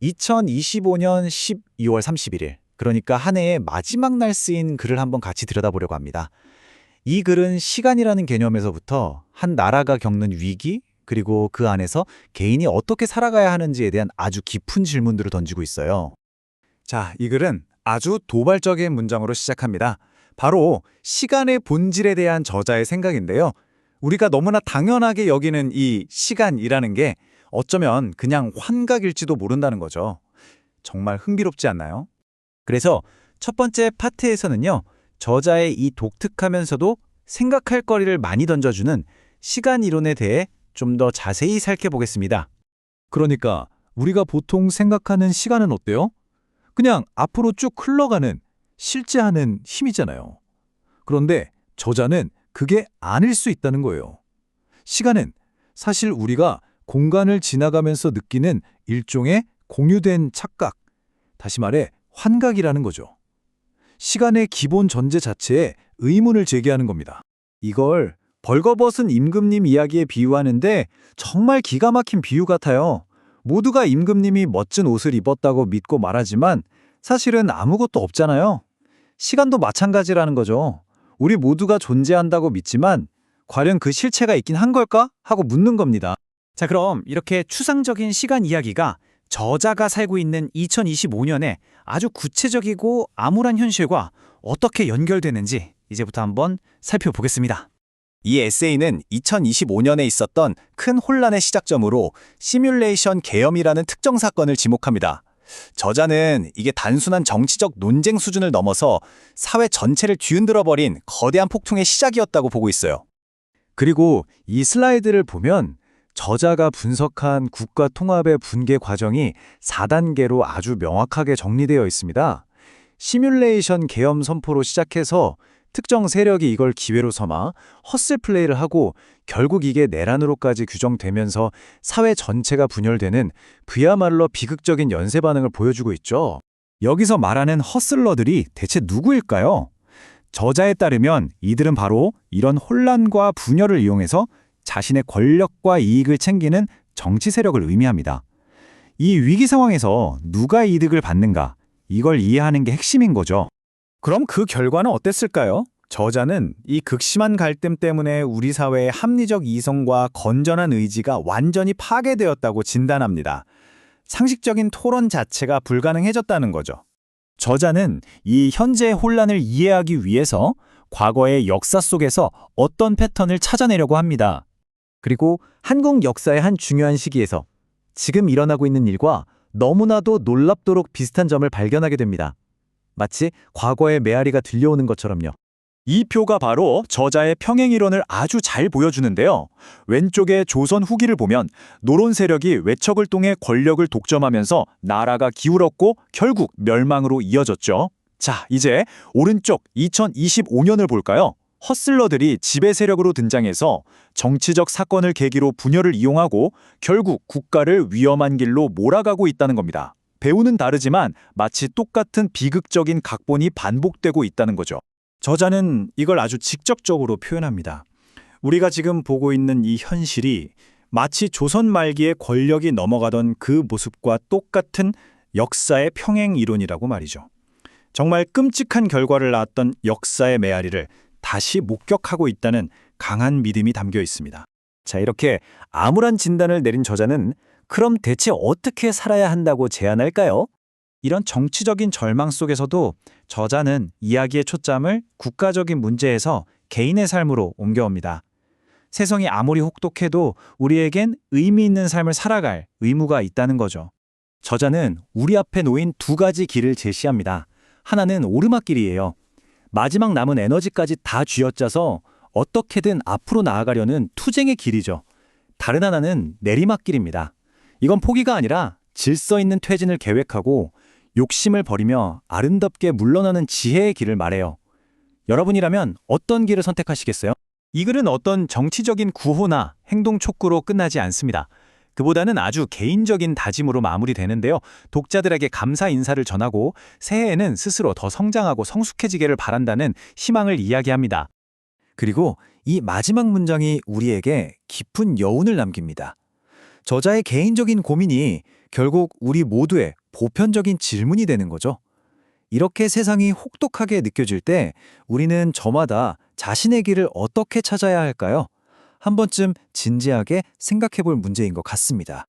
2025년 12월 31일, 그러니까 한 해의 마지막 날 쓰인 글을 한번 같이 들여다보려고 합니다. 이 글은 시간이라는 개념에서부터 한 나라가 겪는 위기, 그리고 그 안에서 개인이 어떻게 살아가야 하는지에 대한 아주 깊은 질문들을 던지고 있어요. 자, 이 글은 아주 도발적인 문장으로 시작합니다. 바로 시간의 본질에 대한 저자의 생각인데요. 우리가 너무나 당연하게 여기는 이 시간이라는 게 어쩌면 그냥 환각일지도 모른다는 거죠. 정말 흥미롭지 않나요? 그래서 첫 번째 파트에서는요, 저자의 이 독특하면서도 생각할 거리를 많이 던져주는 시간 이론에 대해 좀 더 자세히 살펴보겠습니다. 그러니까 우리가 보통 생각하는 시간은 어때요? 그냥 앞으로 쭉 흘러가는 실제하는 힘이잖아요. 그런데 저자는 그게 아닐 수 있다는 거예요. 시간은 사실 우리가 공간을 지나가면서 느끼는 일종의 공유된 착각, 다시 말해 환각이라는 거죠. 시간의 기본 전제 자체에 의문을 제기하는 겁니다. 이걸 벌거벗은 임금님 이야기에 비유하는데 정말 기가 막힌 비유 같아요. 모두가 임금님이 멋진 옷을 입었다고 믿고 말하지만 사실은 아무것도 없잖아요. 시간도 마찬가지라는 거죠. 우리 모두가 존재한다고 믿지만 과연 그 실체가 있긴 한 걸까? 하고 묻는 겁니다. 자, 그럼 이렇게 추상적인 시간 이야기가 저자가 살고 있는 2025년에 아주 구체적이고 암울한 현실과 어떻게 연결되는지 이제부터 한번 살펴보겠습니다. 이 에세이는 2025년에 있었던 큰 혼란의 시작점으로 시뮬레이션 계엄이라는 특정 사건을 지목합니다. 저자는 이게 단순한 정치적 논쟁 수준을 넘어서 사회 전체를 뒤흔들어버린 거대한 폭풍의 시작이었다고 보고 있어요. 그리고 이 슬라이드를 보면 저자가 분석한 국가 통합의 붕괴 과정이 4단계로 아주 명확하게 정리되어 있습니다. 시뮬레이션 계엄 선포로 시작해서 특정 세력이 이걸 기회로 삼아 헛슬 플레이를 하고 결국 이게 내란으로까지 규정되면서 사회 전체가 분열되는 그야말로 비극적인 연쇄 반응을 보여주고 있죠. 여기서 말하는 헛슬러들이 대체 누구일까요? 저자에 따르면 이들은 바로 이런 혼란과 분열을 이용해서 자신의 권력과 이익을 챙기는 정치 세력을 의미합니다. 이 위기 상황에서 누가 이득을 받는가, 이걸 이해하는 게 핵심인 거죠. 그럼 그 결과는 어땠을까요? 저자는 이 극심한 갈등 때문에 우리 사회의 합리적 이성과 건전한 의지가 완전히 파괴되었다고 진단합니다. 상식적인 토론 자체가 불가능해졌다는 거죠. 저자는 이 현재의 혼란을 이해하기 위해서 과거의 역사 속에서 어떤 패턴을 찾아내려고 합니다. 그리고 한국 역사의 한 중요한 시기에서 지금 일어나고 있는 일과 너무나도 놀랍도록 비슷한 점을 발견하게 됩니다. 마치 과거의 메아리가 들려오는 것처럼요. 이 표가 바로 저자의 평행이론을 아주 잘 보여주는데요. 왼쪽에 조선 후기를 보면 노론 세력이 외척을 통해 권력을 독점하면서 나라가 기울었고 결국 멸망으로 이어졌죠. 자, 이제 오른쪽 2025년을 볼까요? 헛슬러들이 지배 세력으로 등장해서 정치적 사건을 계기로 분열을 이용하고 결국 국가를 위험한 길로 몰아가고 있다는 겁니다. 배우는 다르지만 마치 똑같은 비극적인 각본이 반복되고 있다는 거죠. 저자는 이걸 아주 직접적으로 표현합니다. 우리가 지금 보고 있는 이 현실이 마치 조선 말기에 권력이 넘어가던 그 모습과 똑같은 역사의 평행 이론이라고 말이죠. 정말 끔찍한 결과를 낳았던 역사의 메아리를 다시 목격하고 있다는 강한 믿음이 담겨 있습니다. 자, 이렇게 암울한 진단을 내린 저자는 그럼 대체 어떻게 살아야 한다고 제안할까요? 이런 정치적인 절망 속에서도 저자는 이야기의 초점을 국가적인 문제에서 개인의 삶으로 옮겨옵니다. 세상이 아무리 혹독해도 우리에겐 의미 있는 삶을 살아갈 의무가 있다는 거죠. 저자는 우리 앞에 놓인 두 가지 길을 제시합니다. 하나는 오르막길이에요. 마지막 남은 에너지까지 다 쥐어짜서 어떻게든 앞으로 나아가려는 투쟁의 길이죠. 다른 하나는 내리막길입니다. 이건 포기가 아니라 질서 있는 퇴진을 계획하고 욕심을 버리며 아름답게 물러나는 지혜의 길을 말해요. 여러분이라면 어떤 길을 선택하시겠어요? 이 글은 어떤 정치적인 구호나 행동 촉구로 끝나지 않습니다. 그보다는 아주 개인적인 다짐으로 마무리되는데요. 독자들에게 감사 인사를 전하고 새해에는 스스로 더 성장하고 성숙해지기를 바란다는 희망을 이야기합니다. 그리고 이 마지막 문장이 우리에게 깊은 여운을 남깁니다. 저자의 개인적인 고민이 결국 우리 모두의 보편적인 질문이 되는 거죠. 이렇게 세상이 혹독하게 느껴질 때 우리는 저마다 자신의 길을 어떻게 찾아야 할까요? 한 번쯤 진지하게 생각해 볼 문제인 것 같습니다.